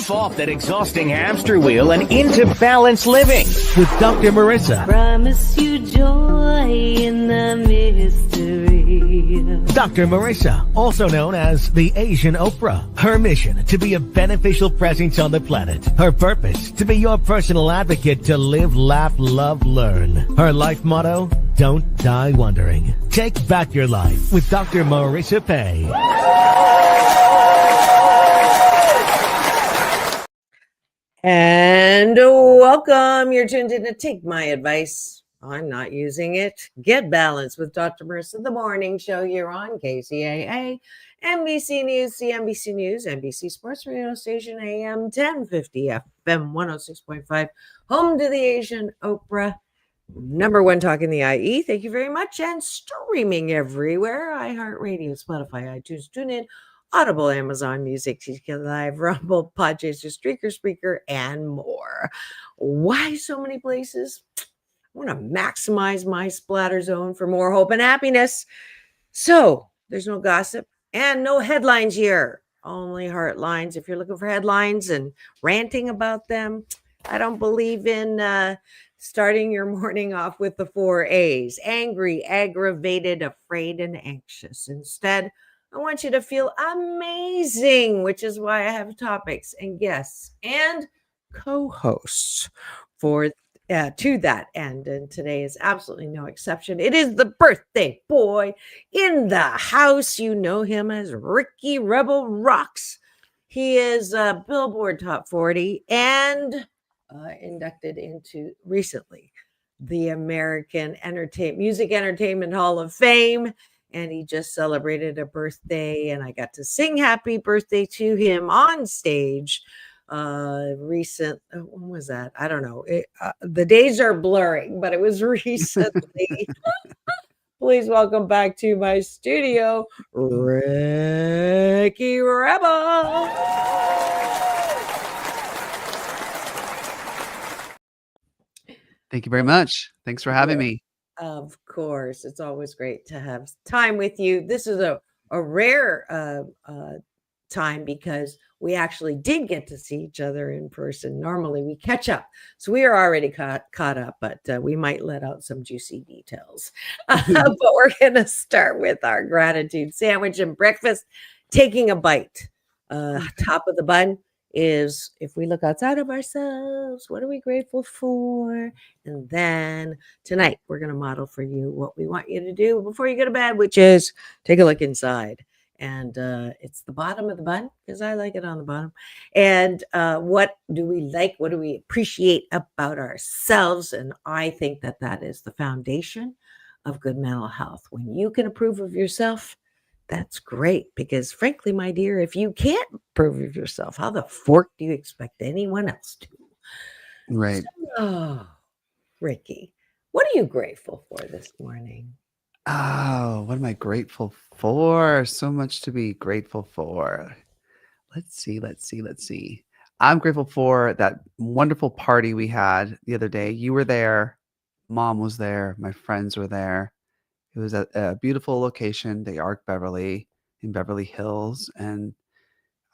Jump off that exhausting hamster wheel and into balanced living with Dr. Marissa. Promise you joy in the mystery. Dr. Marissa, also known as the Asian Oprah. Her mission, to be a beneficial presence on the planet. Her purpose, to be your personal advocate to live, laugh, love, learn. Her life motto, don't die wondering. Take back your life with Dr. Marissa Pay. And welcome. You're tuned in to Take My Advice. I'm not using it. Get Balanced with Dr. Marissa, the morning show here on KCAA, NBC News, CNBC News, NBC Sports Radio Station, AM 1050, FM 106.5, home to the Asian Oprah, number one talk in the IE. Thank you very much. And streaming everywhere. iHeartRadio, Spotify, iTunes, TuneIn, Audible, Amazon Music, TK Live, Rumble, Podchaser, Spreaker, and more. Why so many places? I want to maximize my splatter zone for more hope and happiness. So there's no gossip and no headlines here. Only heart lines. If you're looking for headlines and ranting about them, I don't believe in starting your morning off with the 4 A's. Angry, aggravated, afraid, and anxious. Instead, I want you to feel amazing, which is why I have topics and guests and co-hosts for to that end. And today is absolutely no exception. It is the birthday boy in the house. You know him as Ricky Rebel Rocks. He is Billboard Top 40 and inducted into recently the American Music Entertainment Hall of Fame. And he just celebrated a birthday, and I got to sing happy birthday to him on stage. When was that? I don't know. The days are blurring, but it was recently. Please welcome back to my studio, Ricky Rebel. Thank you very much. Thanks for having me. Of course. It's always great to have time with you. This is a rare time because we actually did get to see each other in person. Normally we catch up. So we are already caught up, but we might let out some juicy details. But we're going to start with our gratitude sandwich and breakfast. Taking a bite. Top of the bun is, if we look outside of ourselves, what are we grateful for? And then tonight we're going to model for you what we want you to do before you go to bed, which is take a look inside. And it's the bottom of the bun because I like it on the bottom. And what do we like? What do we appreciate about ourselves? And I think that that is the foundation of good mental health. When you can approve of yourself, that's great, because frankly, my dear, if you can't approve of yourself, how the fork do you expect anyone else to? Right. So, Ricky, what are you grateful for this morning? Oh, what am I grateful for? So much to be grateful for. Let's see. I'm grateful for that wonderful party we had the other day. You were there. Mom was there. My friends were there. It was at a beautiful location, the Arc Beverly in Beverly Hills, and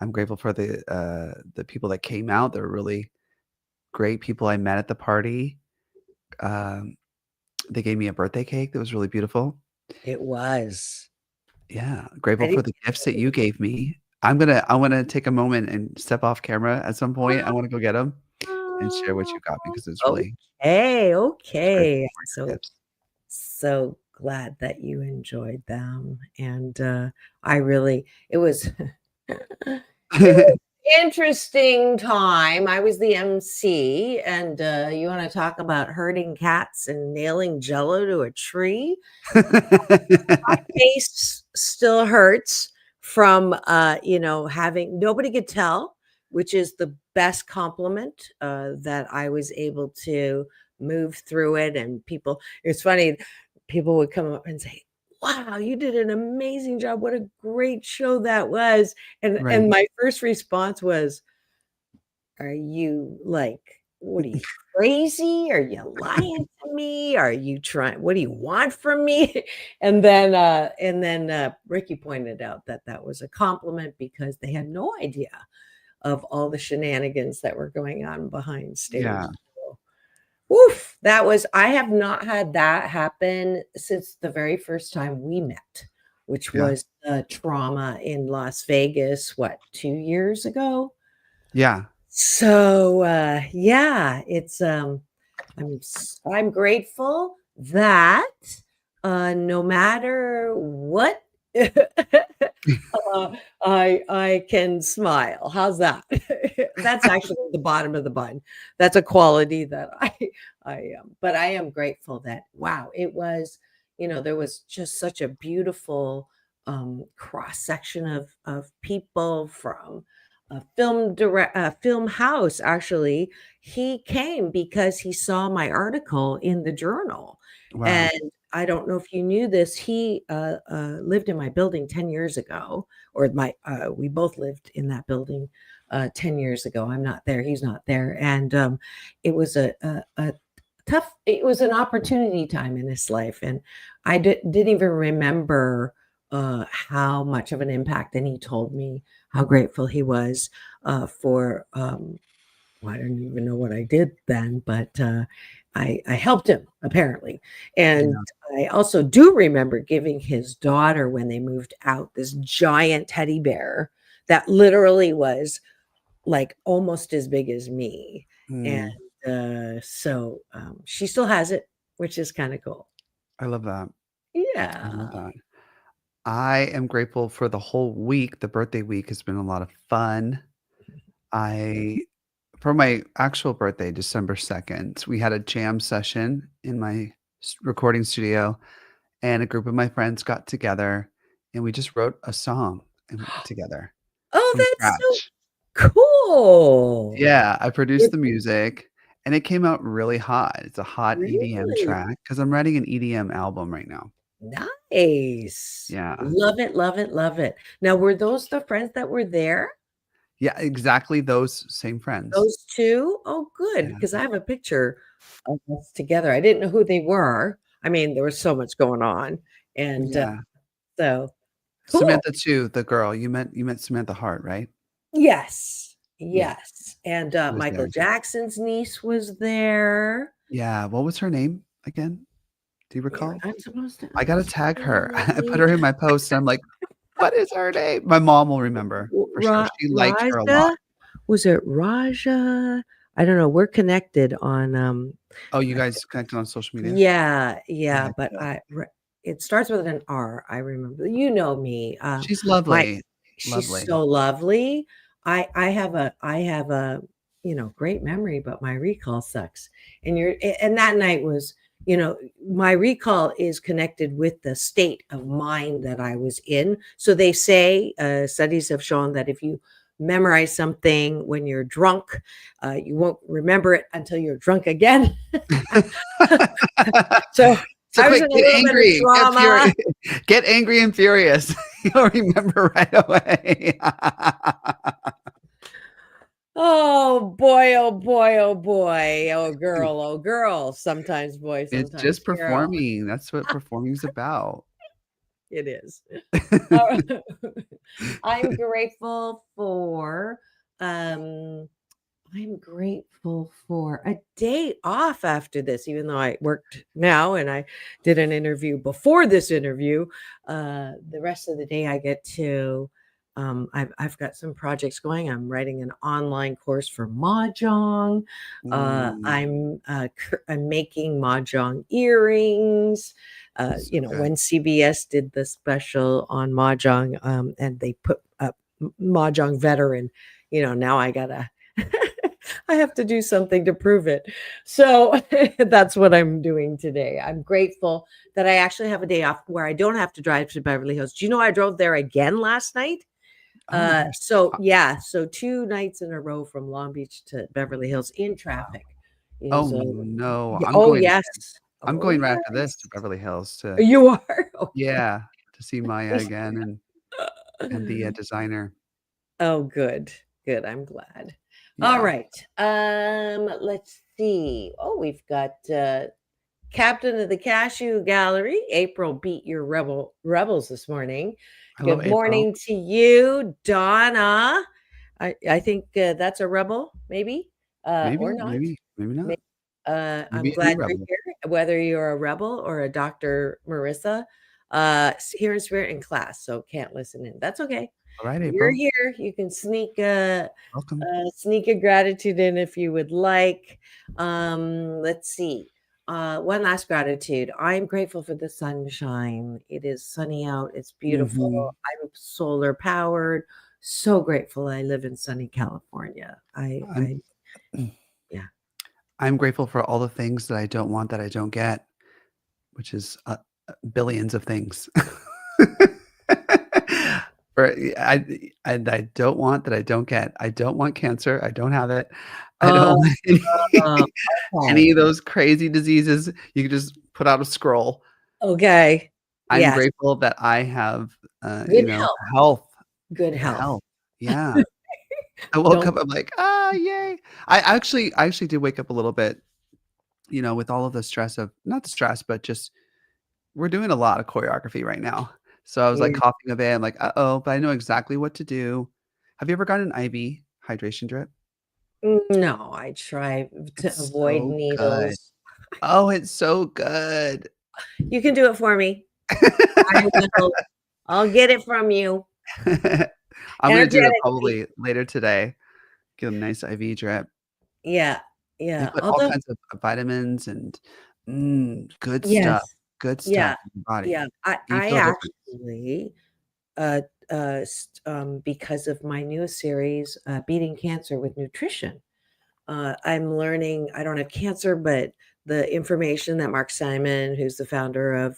I'm grateful for the people that came out. They were really great people I met at the party. They gave me a birthday cake that was really beautiful. It was. Yeah, grateful for the gifts that you gave me. I want to take a moment and step off camera at some point. I want to go get them and share what you got me because it's really okay. So glad that you enjoyed them. And it was interesting time. I was the MC, and you want to talk about herding cats and nailing Jello to a tree? My face still hurts from having nobody could tell, which is the best compliment that I was able to move through it. And it's funny, people would come up and say, wow, you did an amazing job. What a great show that was. And my first response was, are you what are you, crazy? Are you lying to me? What do you want from me? And then Ricky pointed out that was a compliment because they had no idea of all the shenanigans that were going on behind stage. Yeah. So, woof, I have not had that happen since the very first time we met, which Yeah. was the trauma in Las Vegas, 2 years ago? Yeah. So, yeah, it's, I'm grateful that, no matter what, I can smile. How's that? That's actually the bottom of the bun. That's a quality that but I am grateful that, wow, it was, there was just such a beautiful, cross section of people from a film house. Actually, he came because he saw my article in the journal, Wow. and I don't know if you knew this. He lived in my building 10 years ago, or we both lived in that building 10 years ago. I'm not there. He's not there. And it was it was an opportunity time in his life. And I didn't even remember how much of an impact. And he told me how grateful he was for, well, I don't even know what I did then, but I helped him apparently. And Yeah. I also do remember giving his daughter, when they moved out, this giant teddy bear that literally was like almost as big as me. And Mm, so she still has it, which is kind of cool. I love that. I love Yeah. that. I am grateful for the whole week. The birthday week has been a lot of fun. I For my actual birthday, December 2nd, we had a jam session in my recording studio, and a group of my friends got together and we just wrote a song together Oh, from that's so scratch. cool. Yeah, I produced It the music and it came out really hot. It's a hot EDM really track because I'm writing an EDM album right now. nice. Yeah. Love it, love it, love it. Now, were those the friends that were there? Yeah, exactly those same friends. Those 2? Oh, good, Yeah. because I have a picture of us together. I didn't know who they were. I mean, there was so much going on, and, Yeah. so cool. Samantha too, the girl. You met Samantha Hart, right? Yes, Yeah, yes, and, she was Michael there. Jackson's niece was there. Yeah, what was her name again? Do you recall? I'm supposed to I gotta tag her. I put say her in my post, and I'm like, "What is her name?" My mom will remember for sure. She liked her a lot. Raja? Was it Raja? I don't know. We're connected on, Oh, you I guys connected on social media? yeah, Yeah, yeah, but cool. it starts with an R, I remember. You know me. She's My lovely. She's Lovely. so lovely. I have a, great memory, but my recall sucks. And that night was, my recall is connected with the state of mind that I was in. So they say, studies have shown that if you memorize something when you're drunk, you won't remember it until you're drunk again. So So I was quick, in a get little bit of angry, trauma. get angry and furious. You'll remember right away. Oh boy, oh boy, oh boy, oh girl, sometimes boy, It's just sometimes girl. performing. That's what performing's about. It is. Uh, I'm grateful for um I'm grateful for a day off after this, even though I worked now and I did an interview before this interview. The rest of the day I get to, I've got some projects going. I'm writing an online course for Mahjong. Mm, I'm making Mahjong earrings. so good. When CBS did the special on Mahjong, and they put up Mahjong veteran, now I gotta I have to do something to prove it. So that's what I'm doing today. I'm grateful that I actually have a day off where I don't have to drive to Beverly Hills. Do you know I drove there again last night? Oh my gosh. So yeah, so 2 nights in a row from Long Beach to Beverly Hills in traffic Oh is no, oh yes. I'm Oh going right after this yes. to Beverly Hills to You are? Okay. yeah, to see Maya again and the designer. Oh, good. Good. I'm glad. All Yeah, right. Let's see. Oh, we've got Captain of the Cashew Gallery. April beat your rebels this morning. I love Good April. morning to you, Donna. I think that's a rebel, maybe, or Maybe, not. maybe, maybe May- not. I'm Maybe a new glad you're rebel. here, whether you're a rebel or a Dr. Marissa, here in spirit in class, so can't listen in. That's okay. All right, You're April. here. You can Welcome. sneak a gratitude in if you would like. Let's see. One last gratitude. I'm grateful for the sunshine. It is sunny out. It's beautiful. Mhm. I'm solar powered. So grateful I live in sunny California. I'm Yeah. I'm grateful for all the things that I don't want that I don't get, which is billions of things. For I don't want that I don't get. I don't want cancer. I don't have it. I don't Oh, want okay. any of those crazy diseases. You can just put out a scroll. Okay. I'm Yes. grateful that I have, Good health. health. Good health. Health. Yeah. I woke Don't up, I'm like, "Ah, yay." I actually did wake up a little bit, with all of the stress of not the stress, but just we're doing a lot of choreography right now. So I was, like, yeah. coughing a bit. I'm like, "Uh-oh," but I know exactly what to do. Have you ever gotten an IV hydration drip? No, I try to It's avoid so good. needles. Oh, it's so good. You can do it for me. I will. I'll get it from you I'm gonna do it energetically. probably later today. Get a nice IV drip. Yeah, They yeah. put all Although kinds of vitamins and, yes, good yeah, stuff in your body. yeah. I You I feel a difference. actually, because of my newest series, Beating Cancer with Nutrition, I'm learning I don't have cancer, but the information that Mark Simon, who's the founder of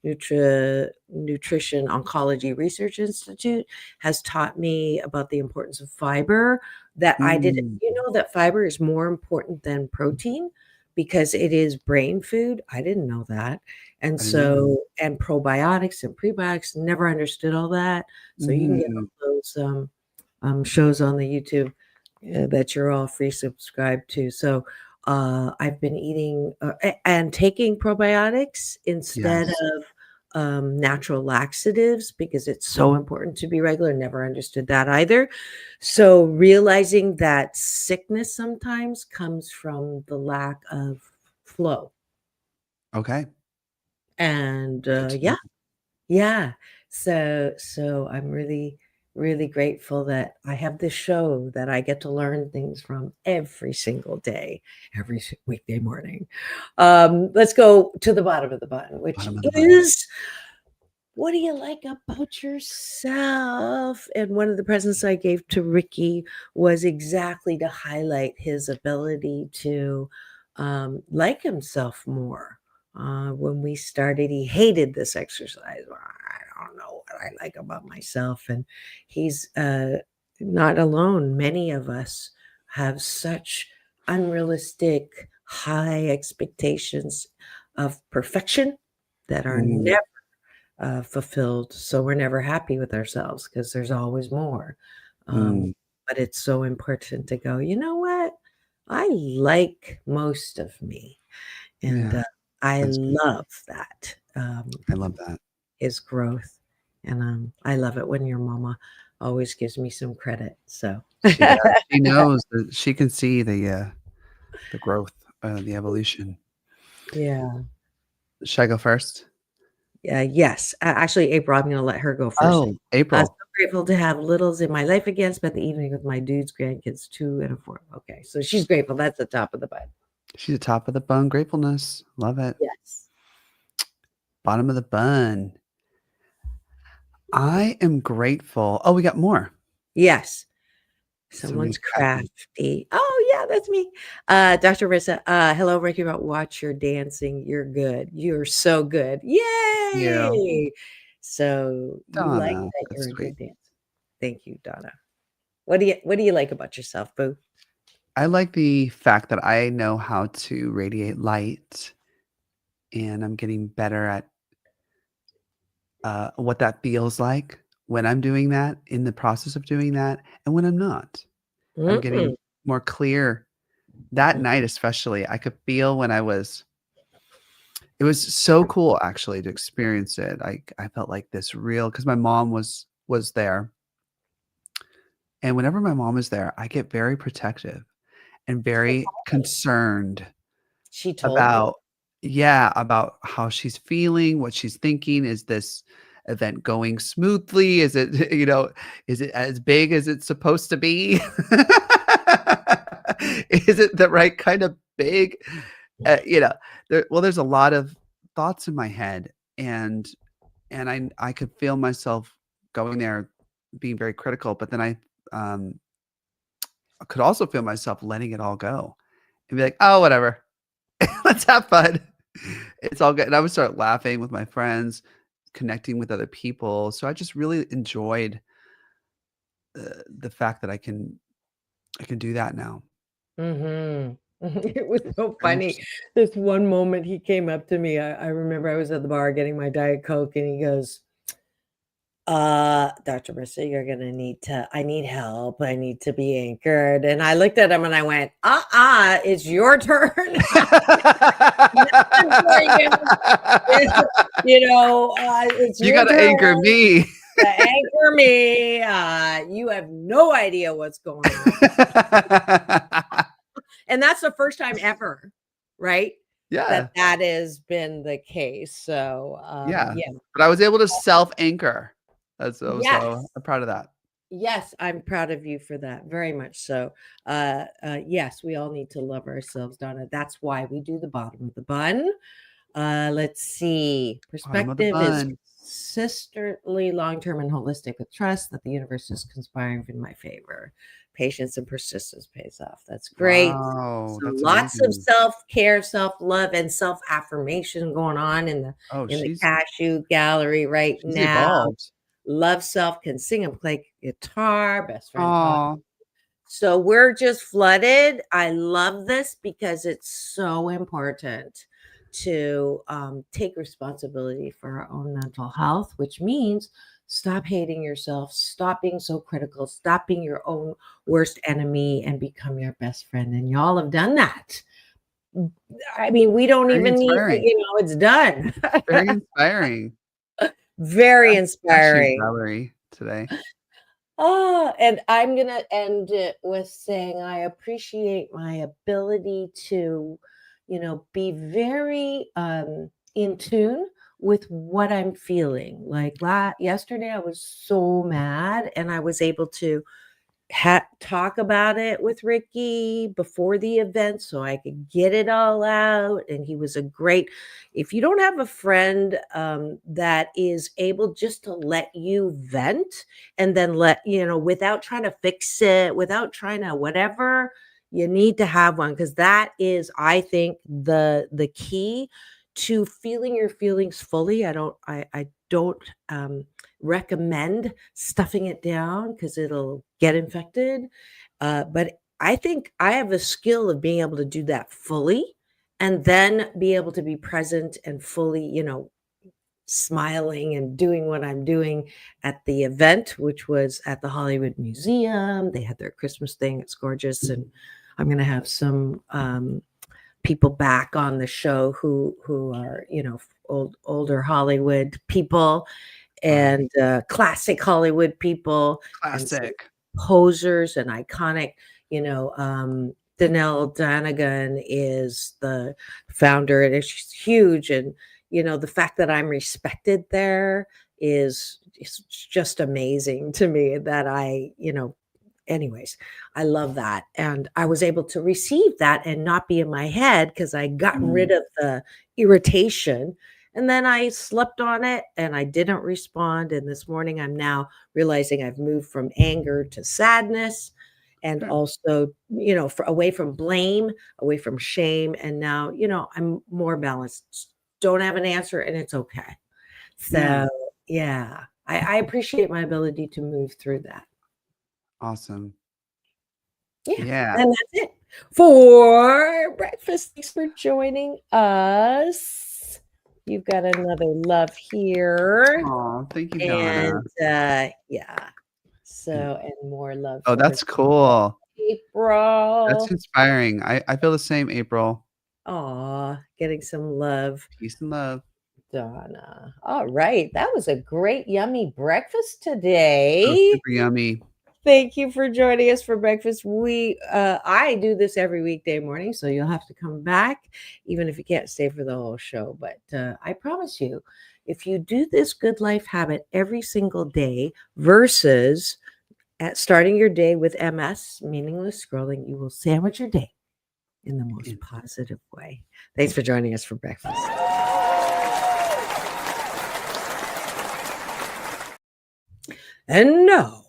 Nutrition Oncology Research Institute, has taught me about the importance of fiber. That I did, Mm, you know, that fiber is more important than protein because it is brain food. I didn't know that. And I didn't either. and probiotics and prebiotics, never understood all that. So you can get Mm, all those shows on the YouTube that you're all free subscribed to. So I've been eating and taking probiotics instead yes. of natural laxatives because it's so important to be regular. Never understood that either. So realizing that sickness sometimes comes from the lack of flow. Okay. And Good to yeah, know. yeah. So I'm really, really grateful that I have this show that I get to learn things from every single day, every weekday morning. Let's go to the bottom of the button, which Bottom of the button. is what do you like about yourself? And one of the presents I gave to Ricky was exactly to highlight his ability to like himself more. When we started, he hated this exercise. "Well, I don't know what I like about myself." And he's not alone. Many of us have such unrealistic, high expectations of perfection that are Mm, never fulfilled. So we're never happy with ourselves because there's always more. Um, mm, but it's so important to go, you know what? I like most of me. And yeah, I that's beautiful. love that I love that. is growth. And I love it when your mama always gives me some credit. So, She does. She knows that she can see the growth, the evolution. yeah. Should I go first? Yes. Actually, April, I'm going to let her go first. Oh, So April. grateful to have littles in my life again. Spent the evening with my dudes, grandkids, 2 and a 4. Okay, so she's grateful. That's the top of the bun. She's the top of the bun. Gratefulness. Love it. Yes. Bottom of the bun. I am grateful. Oh, we got more. Yes. So we Someone's got crafty. Oh, yeah, that's me. Dr. Rissa, hello, Ricky. About watch your dancing. You're good. You're so good. you, Yay. So you like Donna. that That's you're a sweet. good dancer. Thank you, Donna. What do you like about yourself, Boo? I like the fact that I know how to radiate light, and I'm getting better at what that feels like when I'm doing that, in the process of doing that, and when I'm not. I'm getting Mm. more clear. That night especially, I could feel when it was so cool actually to experience it. I felt like this real because my mom was there, And whenever my mom is there, I get very protective and very concerned She told me. about about how she's feeling, what she's thinking. Is this event going smoothly? Is it, is it as big as it's supposed to be? Is it the right kind of big? There's a lot of thoughts in my head, and I could feel myself going there being very critical, but then um I could also feel myself letting it all go and be like, "Oh, whatever. Let's have fun. It's all good." And I would start laughing with my friends, connecting with other people. So I just really enjoyed the fact that I can do that now. Mhm. It was so Very funny. interesting. This one moment he came up to me, I remember I was at the bar getting my Diet Coke, and he goes, Dr. Marissa, you're gonna need to I need help. I need to be anchored." And I looked at him and I went, it's your turn. Nothing for you. It's You your gotta turn anchor me. to anchor me. You have no idea what's going on. And that's the first time ever, right? Yeah, That has been the case. So, yeah. yeah. But I was able to self-anchor. I was so Yes. proud of that. Yes, I'm proud of you for that. Very much so. Yes, we all need to love ourselves, Donna. That's why we do the bottom of the bun. Let's see. Bottom of the Perspective is bun. sisterly, long-term, and holistic with trust that the universe is conspiring in my favor. Patience and persistence pays off. That's great. Wow, So that's lots of amazing. self-care, self-love, and self-affirmation going on in the Oh, in the cashew gallery right she's now. evolved. Love self, can sing and play guitar, best friend talk. Aw. So we're just flooded. I love this because it's so important to take responsibility for our own mental health, which means stop hating yourself, stop being so critical, stop being your own worst enemy, and become your best friend. And y'all have done that. I mean, we don't Very even need, inspiring. it's done. Very inspiring. Very Cashew inspiring. gallery today. And I'm going to end it with saying I appreciate my ability to, be very in tune with what I'm feeling. Like yesterday, I was so mad, and I was able to talk about it with Ricky before the event so I could get it all out. And he was if you don't have a friend that is able just to let you vent and then without trying to fix it, without trying to whatever, you need to have one, because that is, I think, the key to feeling your feelings fully. I don't recommend stuffing it down because it'll get infected. But I think I have a skill of being able to do that fully and then be able to be present and fully, smiling and doing what I'm doing at the event, which was at the Hollywood Museum. They had their Christmas thing. It's gorgeous. And I'm going to have some people back on the show who are, older Hollywood people and classic Hollywood people and some Classic. posers and iconic, Danelle Danagan is the founder, and she's huge. And, the fact that I'm respected there is just amazing to me that anyways, I love that. And I was able to receive that and not be in my head because I gotten rid of the irritation. And then I slept on it and I didn't respond. And this morning I'm now realizing I've moved from anger to sadness and Sure. also, away from blame, away from shame. And now, I'm more balanced. Don't have an answer and it's okay. Yeah. So, yeah, I appreciate my ability to move through that. Awesome. Yeah, Yeah. and that's it for breakfast. Thanks for joining us. You've got another love here, Aw, thank you, and Donna. yeah. So, and more love Oh, for her, that's cool. That's April. inspiring. I feel the same, April. Aw, getting some love, Peace and love. Donna. All right, that was a great, yummy breakfast So today. super yummy. Thank you for joining us for breakfast. I do this every weekday morning, so you'll have to come back, even if you can't stay for the whole show. But I promise you, if you do this good life habit every single day versus at starting your day with MS, meaningless scrolling, you will sandwich your day in the most positive way. Thanks for joining us for breakfast. And now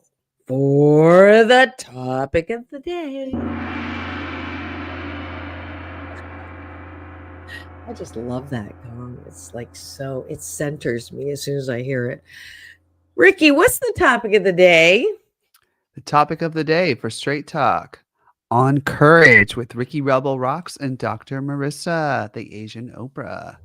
for the topic of the day. I just love that gong. It's like it centers me as soon as I hear it. Ricky, what's the topic of the day? The topic of the day for Straight Talk on courage with Ricky Rebel Rocks and Dr. Marissa, the Asian Oprah.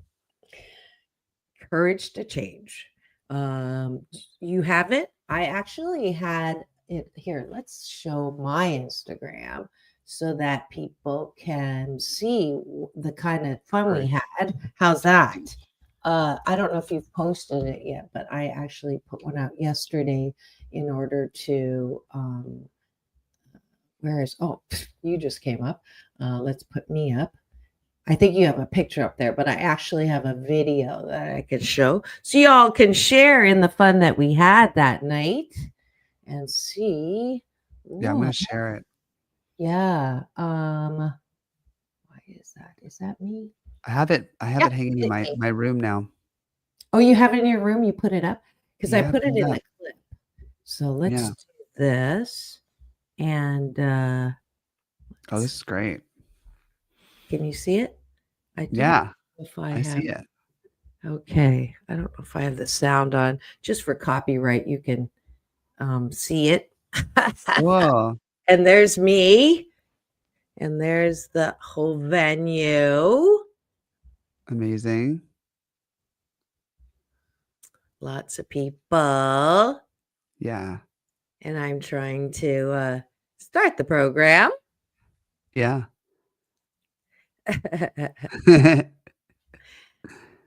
Courage to change. You have it. I actually had it here. Let's show my Instagram so that people can see the kind of fun we had. How's that? I don't know if you've posted it yet, but I actually put one out yesterday in order to you just came up. Let's put me up. I think you have a picture up there, but I actually have a video that I could show so y'all can share in the fun that we had that night and see. Yeah, I'm going to share it. Yeah. Why is that? Is that me? I have it hanging in my room now. Oh, you have it in your room? You put it up? Because I put it in up. the clip. So let's do this. And this is great. Can you see it? I see it. Okay. I don't know if I have the sound on. Just for copyright, you can see it. Whoa. And there's me. And there's the whole venue. Amazing. Lots of people. Yeah. And I'm trying to start the program. Yeah.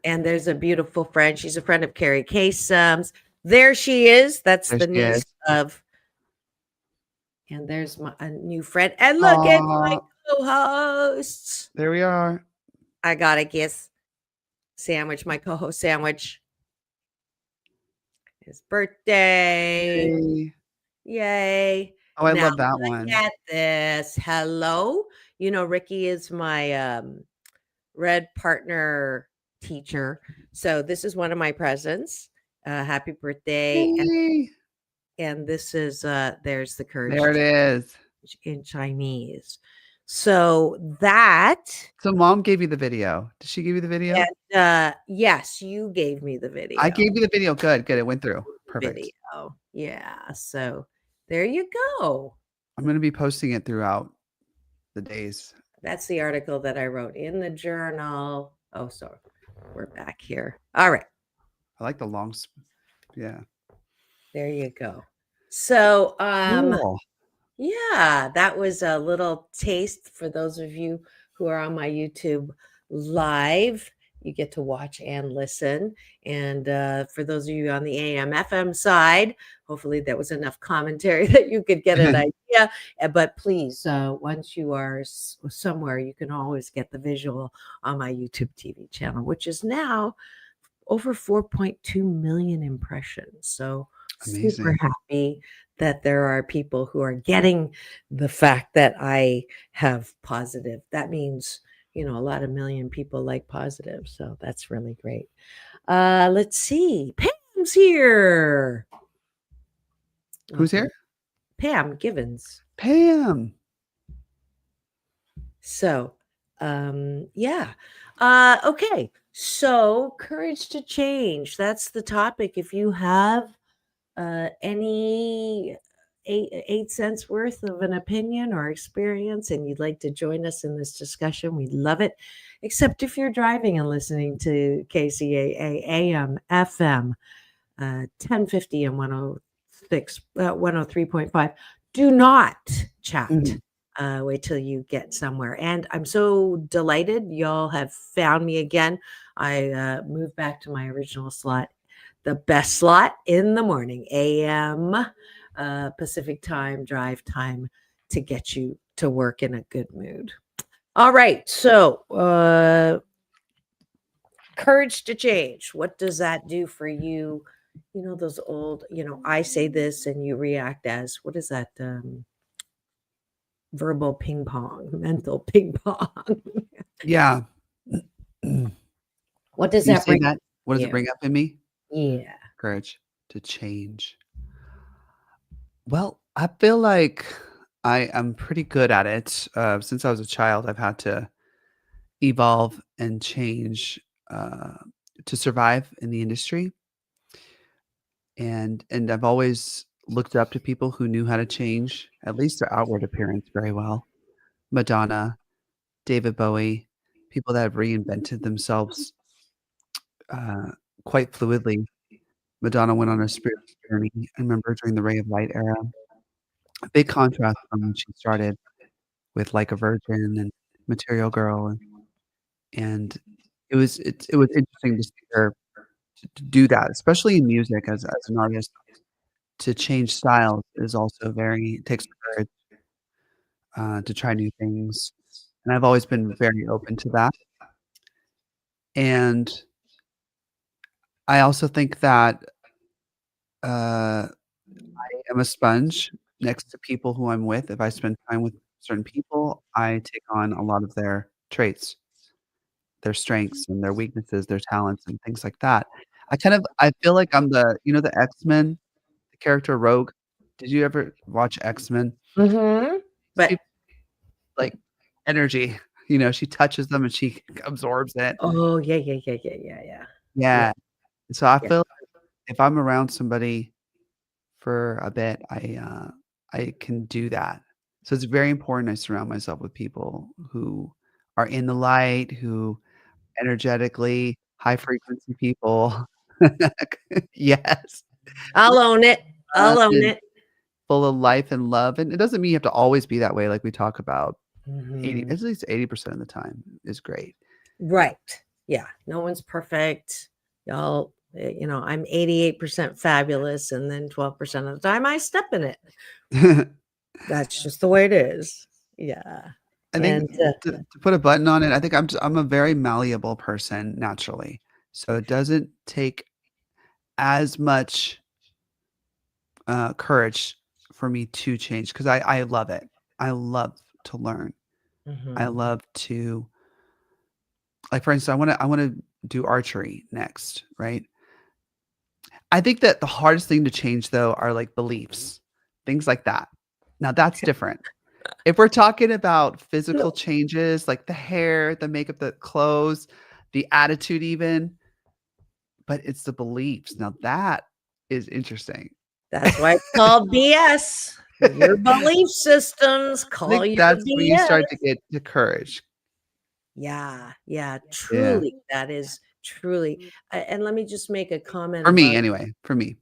And there's a beautiful friend. She's a friend of Carrie Kasem's. There she is. That's the niece of. And there's a new friend. And look at my co-hosts. There we are. I got a kiss sandwich, my co-host sandwich. His birthday. Yay. Oh, I love that one. Look at this. Hello. You know, Ricky is my red partner teacher. So this is one of my presents. Happy birthday. And this is there's the courage. There it is. In Chinese. So that. So mom gave you the video. Did she give you the video? And, yes, you gave me the video. I gave you the video. Good. It went through. Perfect. Video. Yeah. So there you go. I'm going to be posting it throughout the days. That's the article that I wrote in the journal. Oh, so we're back here. All right. I like the long. Yeah. There you go. So, cool. Yeah, that was a little taste for those of you who are on my YouTube live. You get to watch and listen. And for those of you on the AM FM side, hopefully that was enough commentary that you could get an idea. But please, once you are somewhere, you can always get the visual on my YouTube TV channel, which is now over 4.2 million impressions. So amazing. Super happy that there are people who are getting the fact that I have positive. That means, you know, a lot of million people like positive. So that's really great. Let's see. Pam's here. Who's here? Pam Givens. Pam. So, yeah. Okay. So courage to change. That's the topic. If you have any 8 cents worth of an opinion or experience and you'd like to join us in this discussion, we'd love it. Except if you're driving and listening to KCAA AM FM 1050 and 103.5, do not chat. Wait till you get somewhere. And I'm so delighted y'all have found me again. I moved back to my original slot, the best slot in the morning, AM Pacific time, drive time to get you to work in a good mood. All right. So, courage to change. What does that do for you? You know, those old, I say this and you react as, what is that? Verbal ping pong, mental ping pong. Yeah. What does You that say bring that? What does it you? bring up in me? Yeah. Courage to change. Well, I feel like I am pretty good at it. Since I was a child, I've had to evolve and change uh, to survive in the industry, and I've always looked up to people who knew how to change at least their outward appearance very well. Madonna, David Bowie, people that have reinvented themselves uh, quite fluidly. Madonna went on a spiritual journey. I remember during the Ray of Light era, a big contrast from when she started with Like a Virgin and Material Girl, and it was interesting to see her to do that, especially in music as an artist. To change styles is also very it takes courage, to try new things, and I've always been very open to that, and I also think that, I am a sponge next to people who I'm with. If I spend time with certain people, I take on a lot of their traits, their strengths and their weaknesses, their talents, and things like that. I feel like I'm the X-Men, the character Rogue? Did you ever watch X-Men? Mm-hmm. These But people like energy, she touches them and she absorbs it. oh yeah, yeah, yeah, yeah, yeah, yeah. Yeah. Yeah. So I Yeah. feel if I'm around somebody for a bit, I can do that. So it's very important I surround myself with people who are in the light, who energetically high frequency people. Yes. I'll own it. I'll own And it. full of life and love, and it doesn't mean you have to always be that way like we talk about. 80 Mhm. at least 80% of the time is great. Right. Yeah. No one's perfect. Y'all, I'm 88% fabulous, and then 12% of the time I step in it. That's just the way it is. Yeah. I think And to put a button on it, I think I'm a very malleable person naturally. So it doesn't take as much, courage for me to change because I love it. I love to learn. I mhm. love to like, for instance, I wanna do archery next, right? I think that the hardest thing to change, though, are, like, beliefs, things like that. Now that's different. If we're talking about physical changes, like the hair, the makeup, the clothes, the attitude even, but it's the beliefs. Now that is interesting. That's why it's called BS. Your belief systems I call think your that's when you BS. start to get to courage. Yeah, yeah, Yeah. truly, that is truly. And let me just make a comment For me, about anyway, for me.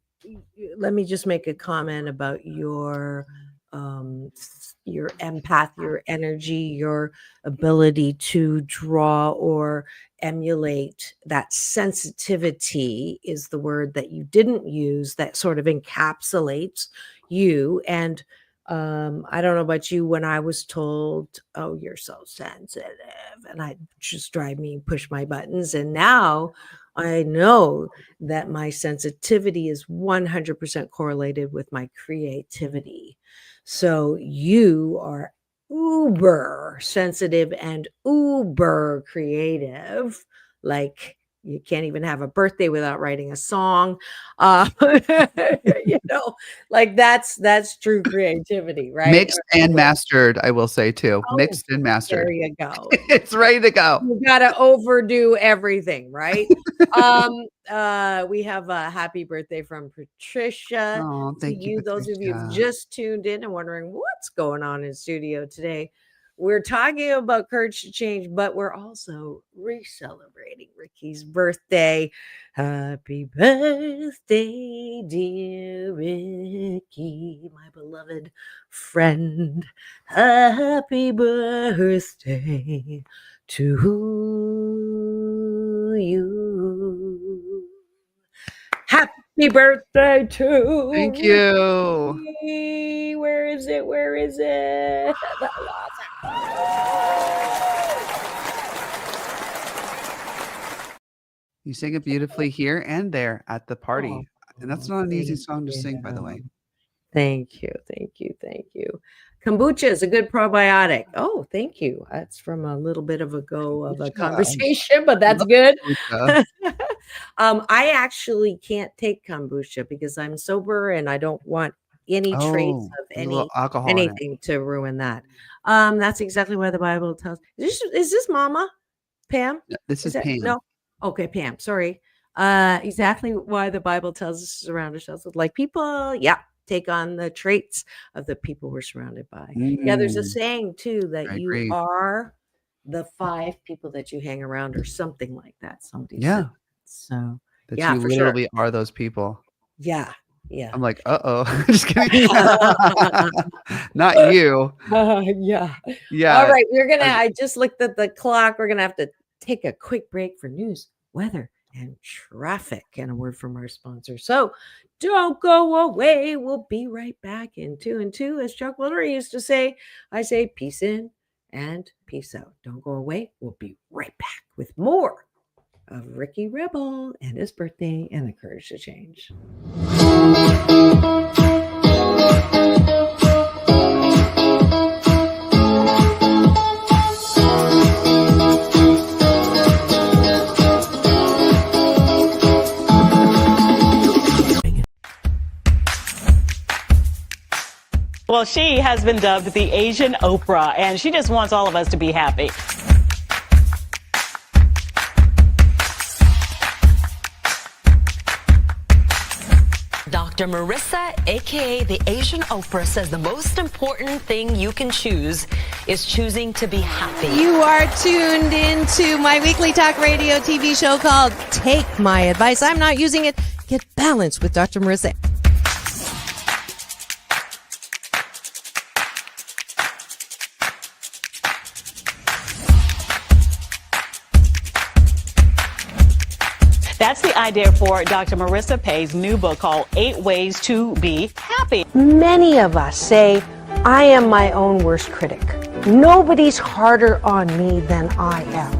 let me just make a comment about your empath, your energy, your ability to draw or emulate. That sensitivity is the word that you didn't use, that sort of encapsulates you. And I don't know about you, when I was told, oh, you're so sensitive, and I just drive me push my buttons, and now I know that my sensitivity is 100% correlated with my creativity. So you are uber sensitive and uber creative. Like, you can't even have a birthday without writing a song. Uh, you know, like that's true creativity, right? Mixed and mastered, I will say too. Oh, Mixed and there mastered. you go. It's ready to go. You gotta overdo everything, right? We have a happy birthday from Patricia Oh, to thank you, you. Those of you who've Patricia. just tuned in and wondering what's going on in studio today. We're talking about courage to change, but we're also re-celebrating Ricky's birthday. Happy birthday, dear Ricky, my beloved friend. Happy birthday to you. Happy Happy birthday to Thank you. Ricky. Where is it? Where is it? You sang it beautifully here and there at the party. And that's not an easy Thank song to sing, by the way. you. Thank you. Thank you. Thank you. Kombucha is a good probiotic. Oh, thank you. That's from a little bit of a go of a Kombucha. conversation, but I that's love good. kombucha. I actually can't take kombucha because I'm sober and I don't want any trace Oh, of there's a little alcohol in it. anything to ruin that. That's exactly why the Bible tells. Is this Mama Pam? No, this is That Pam. no? Okay, Pam. Sorry. Exactly why the Bible tells us to surround ourselves with like people. Yeah, take on the traits of the people we're surrounded by. Yeah, there's a Mm, saying too that I you agree. are the 5 people that you hang around, or something like that. Somebody Yeah. said. So That yeah, you for sure. literally are those people. Yeah, yeah. I'm like, uh-oh. Just kidding. Not you. Yeah. Yeah. All right, we're gonna. as- I just looked at the clock. We're gonna have to take a quick break for news, weather, and traffic, and a word from our sponsor. So don't go away. We'll be right back in 2 and 2, as Chuck Woolery used to say. I say peace in and peace out. Don't go away. We'll be right back with more of Ricky Rebel and his birthday and the courage to change. Well, she has been dubbed the Asian Oprah, and she just wants all of us to be happy. Dr. Marissa, aka the Asian Oprah, says the most important thing you can choose is choosing to be happy. You are tuned into my weekly talk radio TV show called Take My Advice. I'm not using it. Get balanced with Dr. Marissa. That's the idea for Dr. Marissa Pay's new book called 8 Ways to Be Happy. Many of us say, I am my own worst critic. Nobody's harder on me than I am.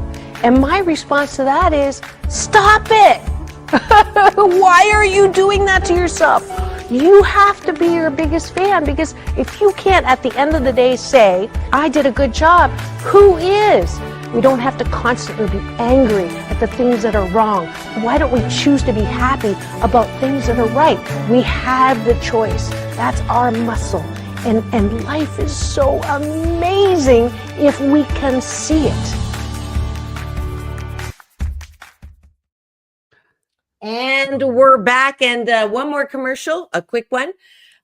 And my response to that is, stop it! Why are you doing that to yourself? You have to be your biggest fan, because if you can't at the end of the day say, I did a good job, who is? We don't have to constantly be angry at the things that are wrong. Why don't we choose to be happy about things that are right? We have the choice. That's our muscle. And life is so amazing if we can see it. And we're back. And one more commercial, a quick one.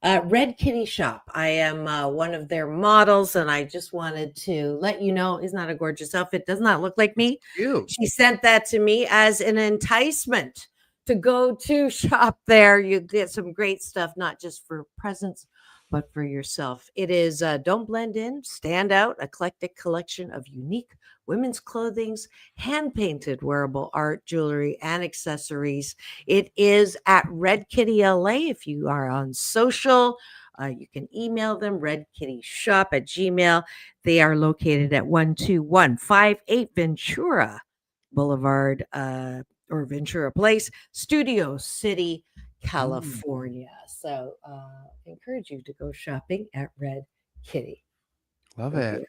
Red Kitty Shop. I am one of their models, and I just wanted to let you know, isn't that a gorgeous outfit? Does not look like me. Cute. She sent that to me as an enticement to go to shop there. You get some great stuff, not just for presents, but for yourself. It is Don't Blend In, Stand Out, eclectic collection of unique women's clothings, hand-painted wearable art, jewelry, and accessories. It is at Red Kitty LA. If you are on social, you can email them, redkittyshop@gmail. They are located at 12158 Ventura Boulevard, or Ventura Place, Studio City, California. So I encourage you to go shopping at Red Kitty. Love it.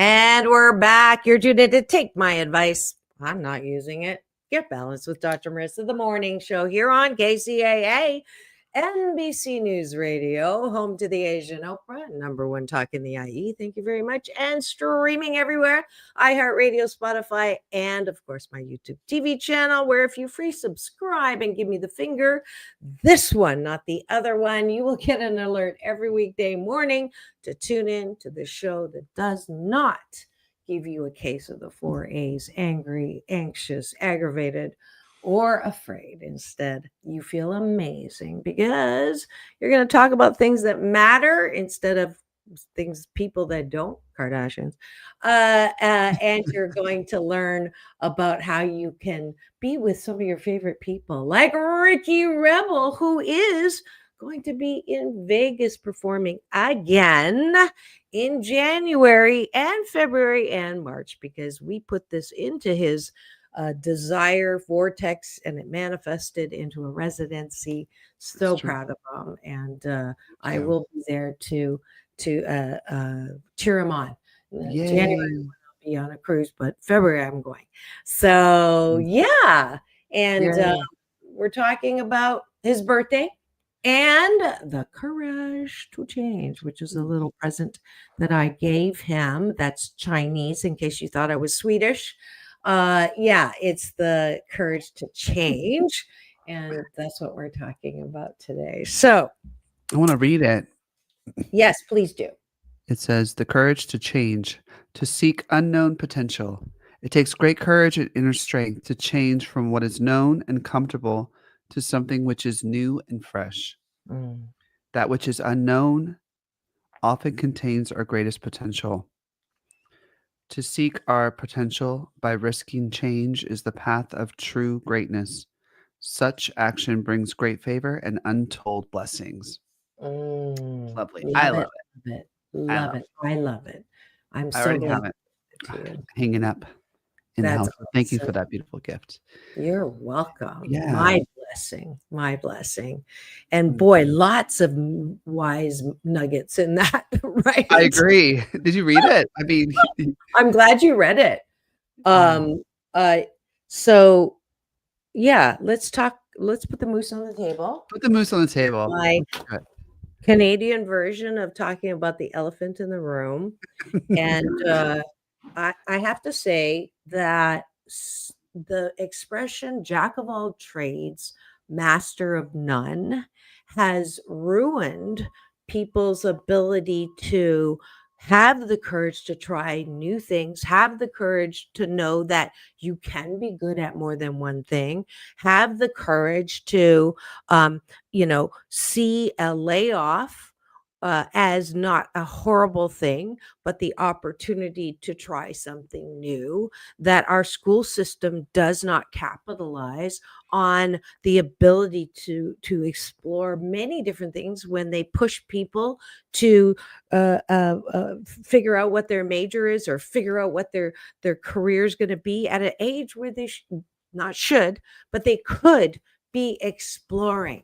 And we're back. You're tuned in to Take My Advice. I'm not using it. Get Balanced with Dr. Marissa, the morning show here on KCAA, NBC News Radio, home to the Asian Oprah, #1 talk in the IE. Thank you very much. And streaming everywhere, iHeartRadio, Spotify, and of course my YouTube TV channel, where if you free subscribe and give me the finger, this one, not the other one, you will get an alert every weekday morning to tune in to the show that does not give you a case of the 4 A's: angry, anxious, aggravated, or afraid. Instead, you feel amazing because you're going to talk about things that matter instead of people that don't, Kardashians. And you're going to learn about how you can be with some of your favorite people, like Ricky Rebel, who is going to be in Vegas performing again in January and February and March, because we put this into his desire vortex and it manifested into a residency. So proud of him. And I will be there to cheer him on. January I'll be on a cruise, but February I'm going. So yeah. And we're talking about his birthday and the courage to change, which is a little present that I gave him. That's Chinese, in case you thought I was Swedish. Yeah, it's the courage to change. And that's what we're talking about today. So I want to read it. Yes, please do. It says, the courage to change, to seek unknown potential. It takes great courage and inner strength to change from what is known and comfortable to something which is new and fresh. That which is unknown often contains our greatest potential. To seek our potential by risking change is the path of true greatness. Such action brings great favor and untold blessings. Lovely. I love it. Love it. I love it. I'm I so already have glad it hanging up in the house. So thank you for that beautiful gift. You're welcome. Yeah. My blessing. My blessing. And boy, lots of wise nuggets in that, right? I agree. Did you read it? I mean, I'm glad you read it. So yeah, let's put the moose on the table. Put the moose on the table. My Canadian version of talking about the elephant in the room. And I have to say that the expression jack of all trades, master of none has ruined people's ability to have the courage to try new things, have the courage to know that you can be good at more than one thing, have the courage to, see a layoff as not a horrible thing, but the opportunity to try something new, that our school system does not capitalize on the ability to explore many different things when they push people to figure out what their major is or figure out what their career is going to be at an age where they but they could be exploring.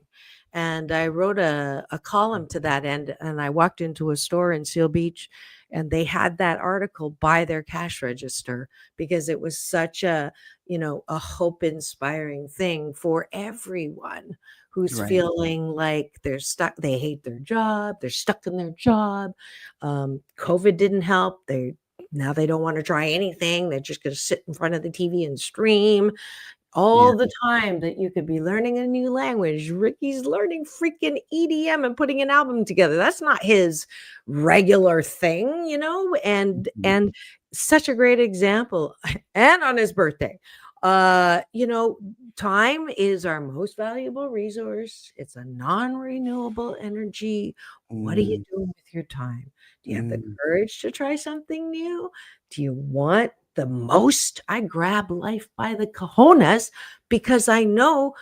And I wrote a column to that end, and I walked into a store in Seal Beach and they had that article by their cash register because it was such a hope inspiring thing for everyone who's feeling like they're stuck. They hate their job. They're stuck in their job. COVID didn't help. Now they don't want to try anything. They're just going to sit in front of the TV and stream. All the time that you could be learning a new language. Ricky's learning freaking EDM and putting an album together. That's not his regular thing, and such a great example. And on his birthday, time is our most valuable resource. It's a non-renewable energy. What are you doing with your time? Do you have the courage to try something new? Do you want the most? I grab life by the cojones because I know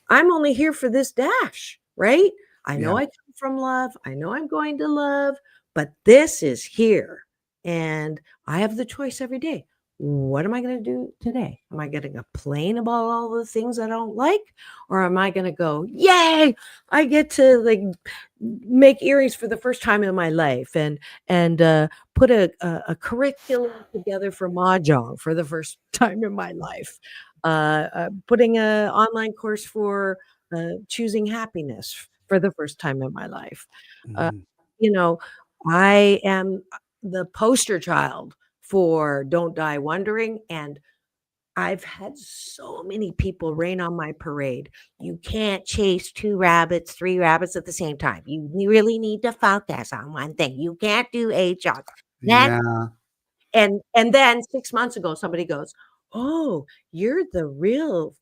I'm only here for this dash, right? I know I come from love. I know I'm going to love, but this is here. And I have the choice every day. What am I going to do today? Am I going to complain about all the things I don't like? Or am I going to go, yay, I get to make earrings for the first time in my life and put a curriculum together for Mahjong for the first time in my life. Putting an online course for choosing happiness for the first time in my life. I am the poster child for Don't Die Wondering. And I've had so many people rain on my parade. You can't chase 2 rabbits, 3 rabbits at the same time. You really need to focus on one thing. You can't do 8 shots. And then 6 months ago, somebody goes, oh, you're the real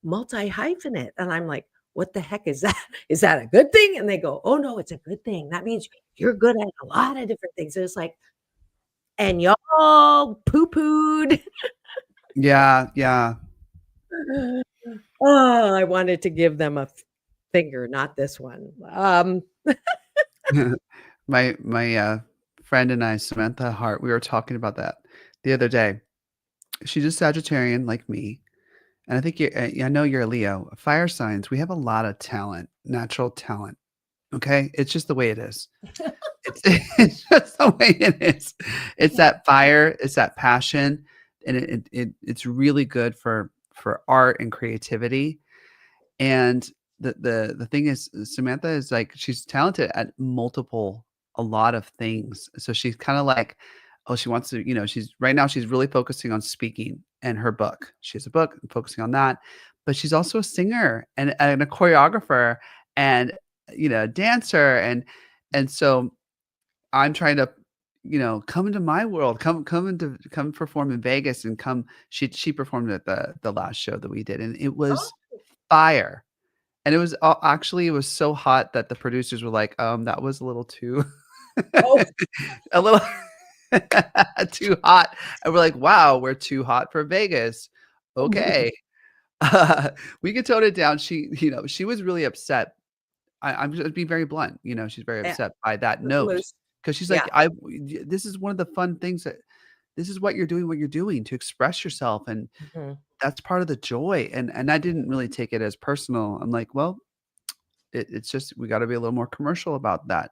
multi-hyphenate. And I'm like, what the heck is that? Is that a good thing? And they go, oh, no, it's a good thing. That means you're good at a lot of different things. And it's like, and y'all poo-pooed. Yeah, yeah. Oh, I wanted to give them a finger, not this one. My friend and I, Samantha Hart, we were talking about that the other day. She's a Sagittarian like me, and I think I know you're a Leo. Fire signs, we have a lot of talent, natural talent. Okay, it's just the way it is. It's, it's just the way it is. It's that fire, it's that passion, and it's really good for art and creativity. And the thing is, Samantha is like she's talented at a lot of things. So she's kind of like, oh, she wants to, she's right now she's really focusing on speaking and her book. She has a book focusing on that, but she's also a singer and a choreographer and a dancer and so I'm trying to come into my world, come perform in Vegas and come she performed at the last show that we did and it was fire. And it was actually it was so hot that the producers were like, that was a little too Oh. a little too hot. And we're like, wow, we're too hot for Vegas. Okay. We could tone it down. She was really upset. I'm just being very blunt. She's very upset by that note because she's like, this is one of the fun things that this is what you're doing to express yourself. And that's part of the joy. And I didn't really take it as personal. I'm like, well, it's just we got to be a little more commercial about that,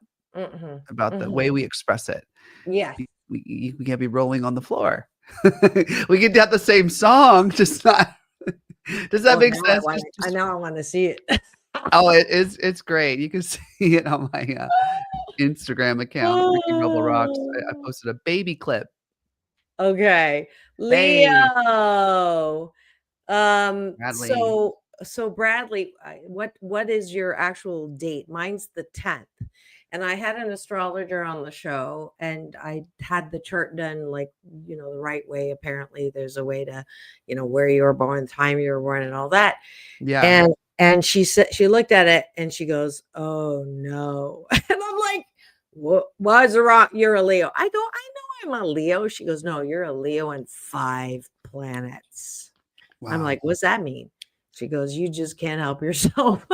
about the way we express it. Yeah. We can't be rolling on the floor. We can have the same song, just not. Does that make sense? I know I want to see it. Oh, it's great. You can see it on my Instagram account, Ricky Rebel Rocks. I posted a baby clip. Okay. Leo. Bradley. So Bradley, what is your actual date? Mine's the 10th. And I had an astrologer on the show and I had the chart done like, the right way. Apparently there's a way to, where you were born, time you were born and all that. Yeah. And she said, she looked at it and she goes, oh no. And I'm like, why is it wrong? You're a Leo. I go, I know I'm a Leo. She goes, no, you're a Leo and 5 planets. Wow. I'm like, what's that mean? She goes, you just can't help yourself.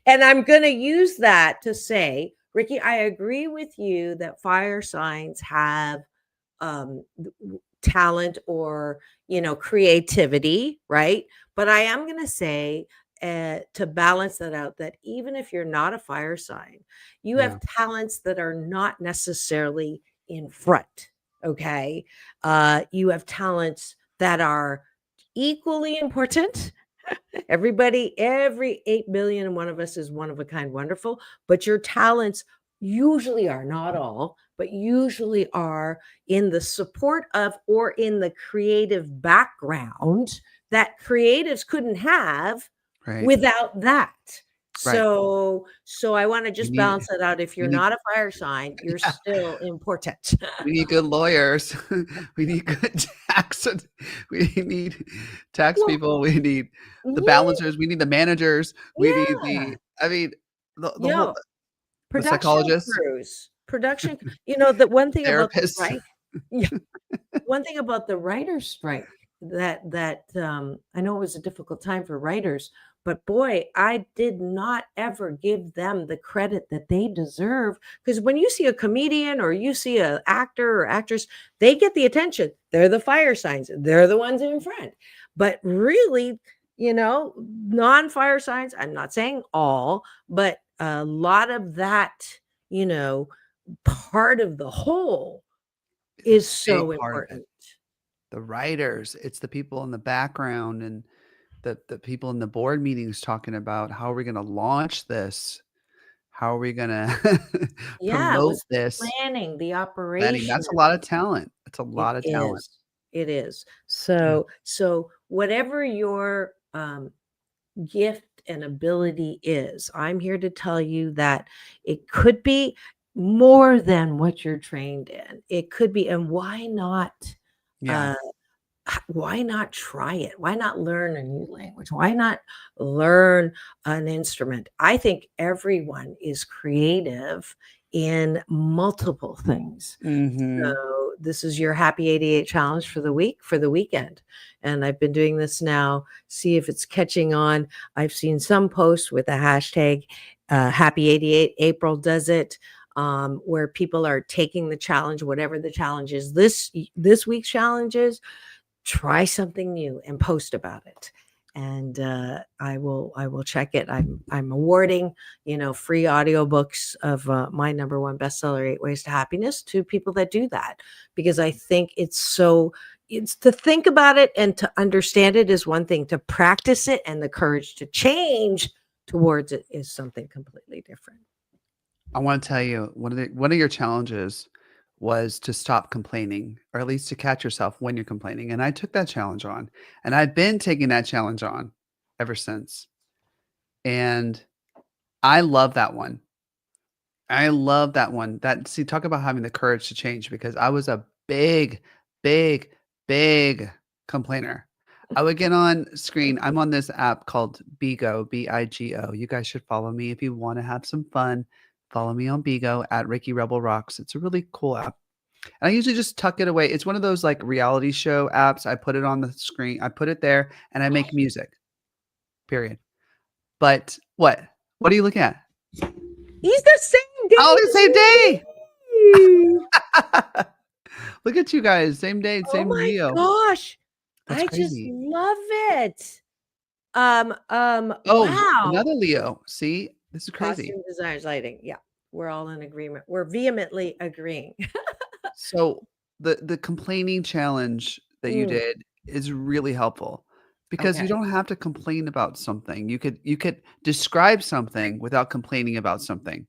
And I'm going to use that to say, Ricky, I agree with you that fire signs have talent or, creativity, right? But I am going to say to balance that out, that even if you're not a fire sign, you have talents that are not necessarily in front. Okay. You have talents that are equally important. Every 8 billion and one of us is one of a kind wonderful, but your talents usually are, not all, but usually are in the support of or in the creative background that creatives couldn't have without that. Right. So I want to just balance that out. If you're not a fire sign, you're still important. We need good lawyers. We need good tax. We need tax people. We need the balancers. We need the managers. We need the whole the psychologists. Production. The one thing about the strike. One thing about the writer's strike that I know it was a difficult time for writers. But boy, I did not ever give them the credit that they deserve. Because when you see a comedian or you see an actor or actress, they get the attention. They're the fire signs. They're the ones in front. But really, non-fire signs, I'm not saying all, but a lot of that, part of the whole is so important. The writers, it's the people in the background and the people in the board meetings talking about how are we going to launch this? How are we going to promote this? Planning, the operation. That's a lot of talent. It's a lot of talent. It is. So whatever your gift and ability is, I'm here to tell you that it could be more than what you're trained in. It could be, and why not why not try it? Why not learn a new language? Why not learn an instrument? I think everyone is creative in multiple things. Mm-hmm. So this is your Happy 88 challenge for the week, for the weekend. And I've been doing this now. See if it's catching on. I've seen some posts with the hashtag Happy 88. April does it. Where people are taking the challenge, whatever the challenge is. This week's challenge is try something new and post about it. And I will check it. I'm awarding, free audiobooks of my number one bestseller, 8 Ways to Happiness, to people that do that, because I think it's to think about it and to understand it is one thing. To practice it and the courage to change towards it is something completely different. I want to tell you one of your challenges was to stop complaining, or at least to catch yourself when you're complaining. And I took that challenge on, and I've been taking that challenge on ever since. And I love that one. I love that one. See, talk about having the courage to change, because I was a big, big, big complainer. I would get on screen. I'm on this app called Bigo, Bigo. You guys should follow me if you want to have some fun. Follow me on Bigo at Ricky Rebel Rocks. It's a really cool app. And I usually just tuck it away. It's one of those like reality show apps. I put it on the screen. I put it there and I make music. Period. But what? What are you looking at? He's the same day. Oh, the same day. Look at you guys. Same day, same Leo. Oh my gosh. That's crazy. Just love it. Oh, wow. another Leo. See? This is crazy. Costume designers, lighting. Yeah. We're all in agreement. We're vehemently agreeing. So the complaining challenge that you did is really helpful, because you don't have to complain about something. You could describe something without complaining about something.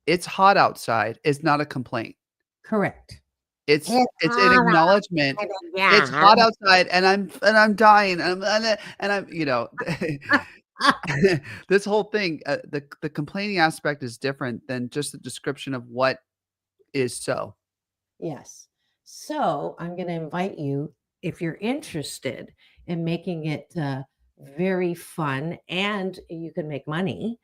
It's hot outside is not a complaint. Correct. It's an acknowledgement. Yeah. It's hot outside and I'm dying and I'm this whole thing, the complaining aspect is different than just the description of what is so. Yes. So I'm going to invite you, if you're interested in making it very fun and you can make money,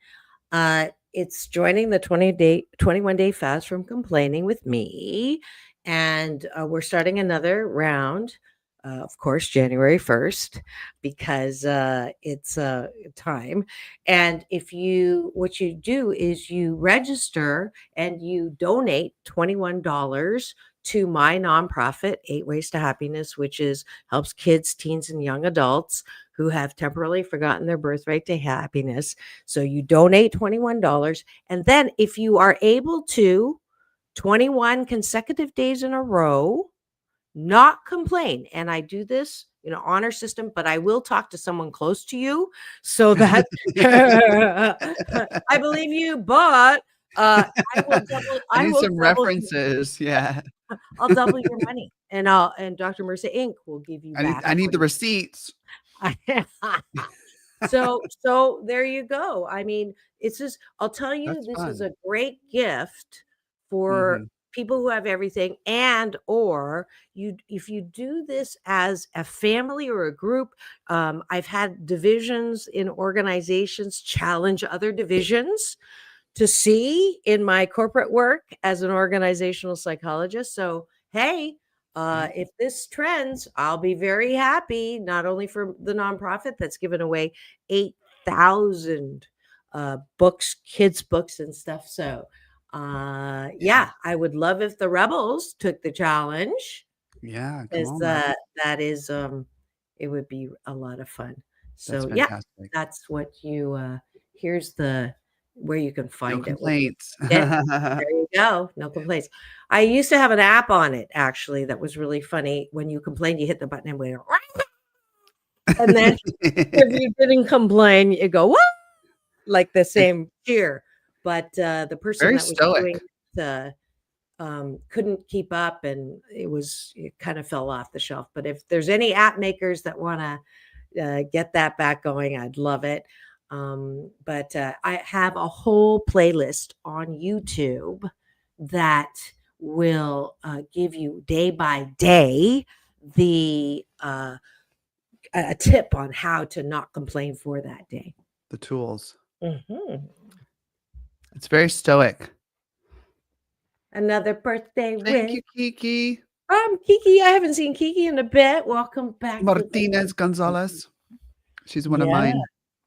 it's joining the 21-day fast from complaining with me. And we're starting another round, of course, January 1st, because it's time. And what you do is you register and you donate $21 to my nonprofit, 8 Ways to Happiness, which helps kids, teens, and young adults who have temporarily forgotten their birthright to happiness. So you donate $21. And then if you are able to, 21 consecutive days in a row, not complain. And I do this in an honor system, but I will talk to someone close to you so that I believe you, but I will double. I need some double references. Yeah. I'll double your money, and Dr. Marissa Inc. will give you back. I need the receipts. So there you go. I mean, it's just, I'll tell you, That's this fun. is a great gift for people who have everything, and or if you do this as a family or a group. I've had divisions in organizations challenge other divisions to see in my corporate work as an organizational psychologist. So, hey, if this trends, I'll be very happy, not only for the nonprofit that's given away 8,000 books, kids' books and stuff. So, yeah, I would love if the rebels took the challenge. Yeah, that is, it would be a lot of fun. So, yeah, that's what you, here's where you can find no it. Complaints. There you go. No complaints. I used to have an app on it, actually, that was really funny. When you complained, you hit the button and went, and then if you didn't complain, you go, what? Like the same cheer. But the person Very that was stoic. doing couldn't keep up, and it kind of fell off the shelf. But if there's any app makers that want to get that back going, I'd love it. But I have a whole playlist on YouTube that will give you day by day the a tip on how to not complain for that day. The tools. Mm-hmm. It's very stoic. Another birthday Thank wish you, Kiki. from Kiki. I haven't seen Kiki in a bit. Welcome back. Martinez Gonzalez. She's one of mine.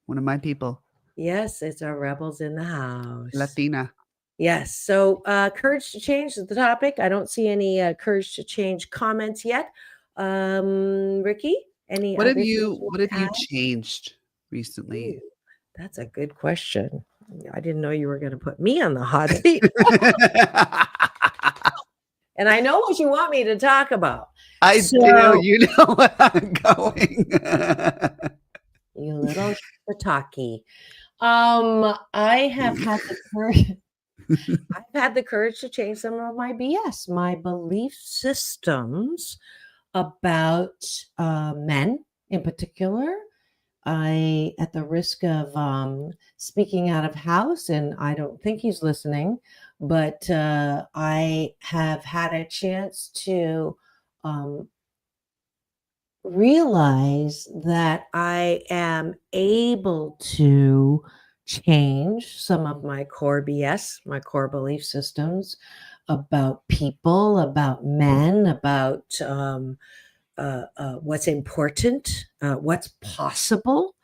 One of my people. Yes, it's our rebels in the house. Latina. Yes. So courage to change is the topic. I don't see any courage to change comments yet. Ricky, any What have other you things to add? changed recently? Ooh, that's a good question. I didn't know you were going to put me on the hot seat. And I know what you want me to talk about. I do. You know where I'm going. You little shiitake. I have had the courage. I've had the courage to change some of my BS, my belief systems about men in particular. I, at the risk of speaking out of house, and I don't think he's listening, but I have had a chance to realize that I am able to change some of my core BS, my core belief systems about people, about men, about what's important, what's possible.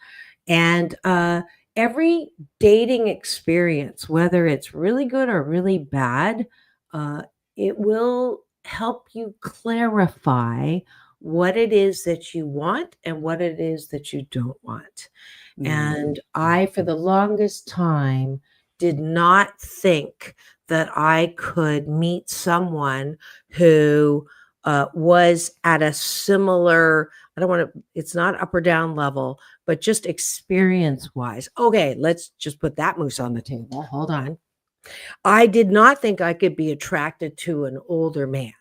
And every dating experience, whether it's really good or really bad, it will help you clarify what it is that you want and what it is that you don't want. And I, for the longest time, did not think that I could meet someone who was at a similar, I don't want to, it's not up or down level, but just experience wise. Okay, let's just put that moose on the table. Hold on. I did not think I could be attracted to an older man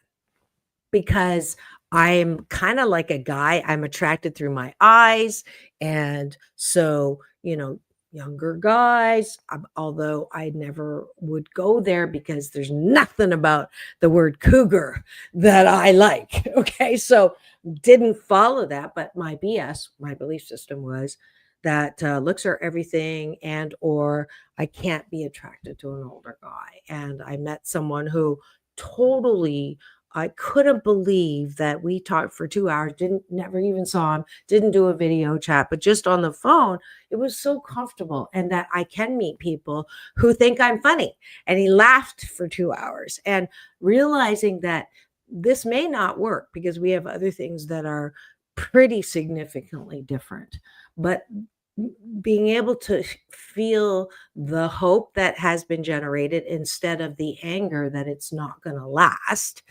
because I'm kind of like a guy. I'm attracted through my eyes. And so, you know, younger guys, although I never would go there because there's nothing about the word cougar that I like. Okay. So didn't follow that. But my BS, my belief system was that looks are everything, and or I can't be attracted to an older guy. And I met someone who totally, I couldn't believe that we talked for 2 hours, never even saw him, didn't do a video chat, but just on the phone. It was so comfortable, and that I can meet people who think I'm funny. And he laughed for 2 hours, and realizing that this may not work because we have other things that are pretty significantly different. But being able to feel the hope that has been generated instead of the anger that it's not going to last,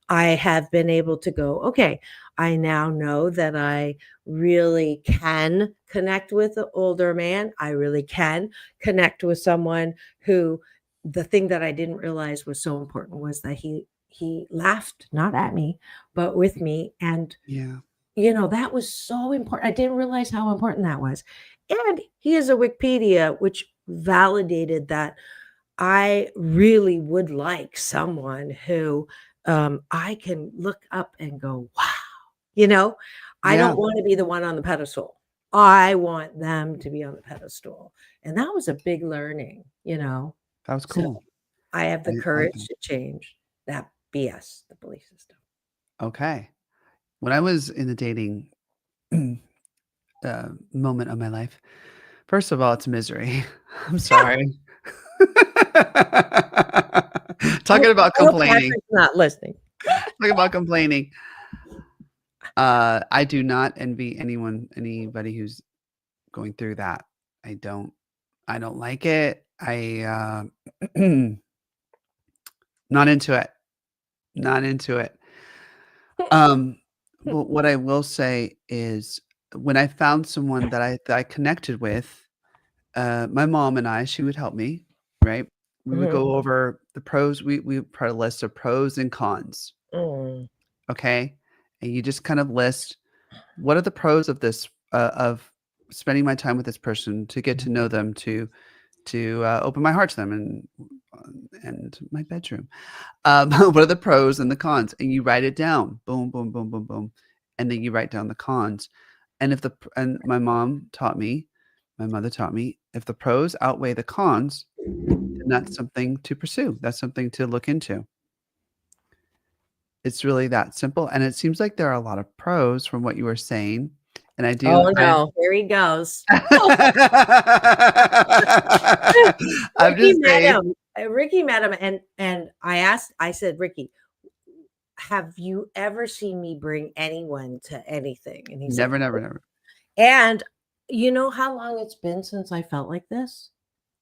I have been able to go, okay, I now know that I really can connect with an older man. I really can connect with someone who, the thing that I didn't realize was so important was that he laughed, not at me, but with me. And, you know, that was so important. I didn't realize how important that was. And he is a Wikipedia, which validated that I really would like someone who I can look up and go, wow, you know, I don't want to be the one on the pedestal. I want them to be on the pedestal. And that was a big learning, you know. That was cool. So I have the courage to change that BS, the belief system. Okay. When I was in the dating moment of my life, first of all, it's misery. I'm sorry. Talking about complaining. Not listening. Talking about complaining. I do not envy anybody who's going through that. I don't like it. I not into it. Not into it. But what I will say is when I found someone that I connected with, my mom and I, she would help me, right? We would go over the pros. We put a list of pros and cons. Okay. And you just kind of list what are the pros of this, of spending my time with this person, to get to know them, to open my heart to them and my bedroom. What are the pros and the cons? And you write it down. Boom, boom, boom, boom, boom. and then you write down the cons. And my mother taught me, if the pros outweigh the cons, then that's something to pursue. That's something to look into. It's really that simple. And it seems like there are a lot of pros from what you were saying. And I do. Oh no, here he goes. I'm just saying. Ricky met him, and I said, Ricky, have you ever seen me bring anyone to anything? And he said, Never. And you know how long it's been since I felt like this?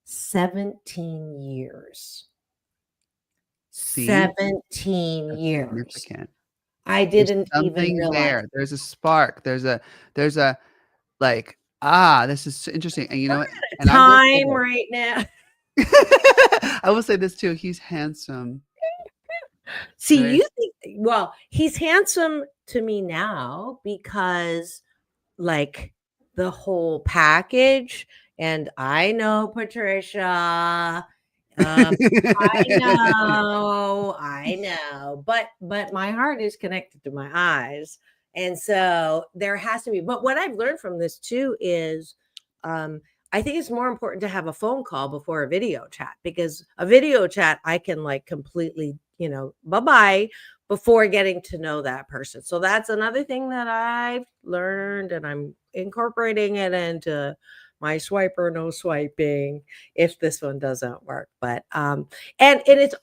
17 years. See? 17 years. Significant. I didn't There's even something realize. there. There's a spark. There's a like, this is interesting. And you know what? And Time right now. I will say this too. He's handsome. See, Right. you think, well, he's handsome to me now because like the whole package. And I know, Patricia, I know, but my heart is connected to my eyes. And so there has to be, but what I've learned from this too is, I think it's more important to have a phone call before a video chat, because a video chat, I can like completely, bye-bye before getting to know that person. So that's another thing that I've learned, and I'm incorporating it into my swipe or no swiping if this one doesn't work. But and it's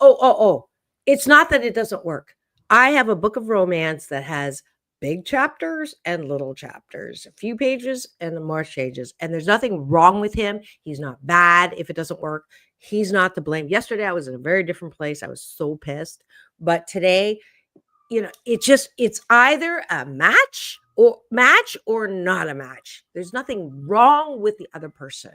it's not that it doesn't work. I have a book of romance that has big chapters and little chapters, a few pages and more pages, and there's nothing wrong with him. He's not bad. If it doesn't work, he's not to blame. Yesterday I was in a very different place. I was so pissed, but today, it's either a match or not a match. There's nothing wrong with the other person.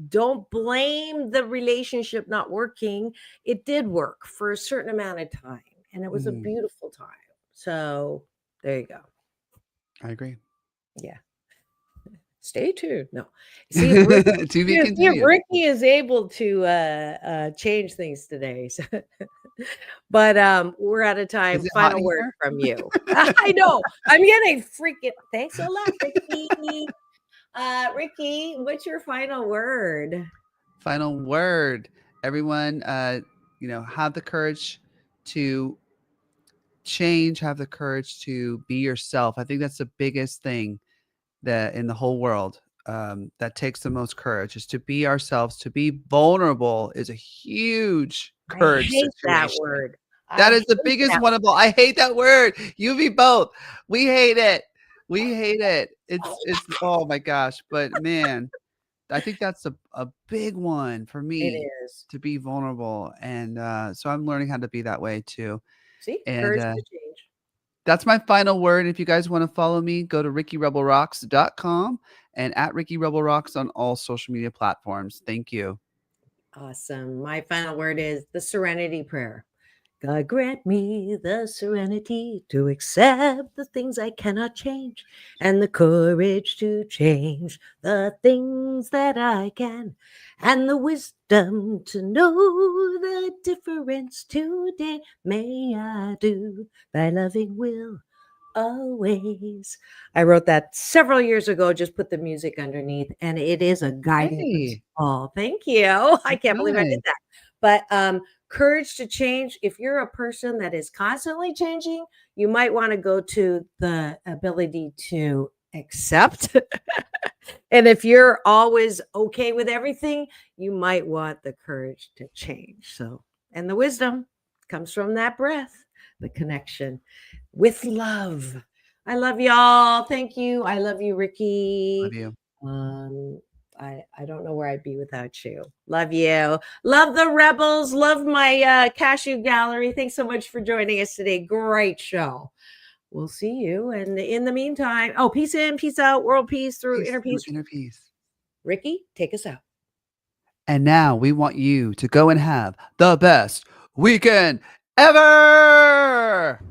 Don't blame the relationship not working. It did work for a certain amount of time, and it was a beautiful time. So there you go. I agree. Yeah. Stay tuned. No. See, if Ricky is able to change things today. So but we're out of time. Final word from you. I know. I'm getting freaking. Thanks a lot, Ricky. Ricky, what's your final word? Final word. Everyone, have the courage to change, have the courage to be yourself. I think that's the biggest thing that in the whole world that takes the most courage, is to be ourselves. To be vulnerable is a huge courage. I hate that word. That is the biggest one of all. I hate that word. You be both. We hate it. It's oh my gosh. But man, I think that's a big one for me. It is. To be vulnerable. And so I'm learning how to be that way too. See, and courage to change. That's my final word. If you guys want to follow me, go to RickyRebelRocks.com and at RickyRebelRocks on all social media platforms. Thank you. Awesome. My final word is the Serenity Prayer. God grant me the serenity to accept the things I cannot change, and the courage to change the things that I can, and the wisdom to know the difference today. May I do thy loving will always. I wrote that several years ago, just put the music underneath, and it is a guiding principle. Thank you. I can't believe I did that. But courage to change. If you're a person that is constantly changing, you might want to go to the ability to accept. And if you're always okay with everything, you might want the courage to change. So, and the wisdom comes from that breath, the connection with love. I love y'all. Thank you. I love you, Ricky. Love you. I don't know where I'd be without you. Love you. Love the Rebels. Love my cashew gallery. Thanks so much for joining us today. Great show. We'll see you. And in the meantime, peace in, peace out, world peace through inner peace. Inner peace. Ricky, take us out. And now we want you to go and have the best weekend ever.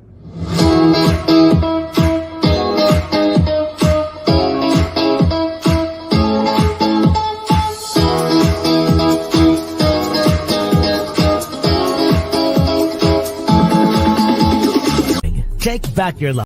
Take back your life.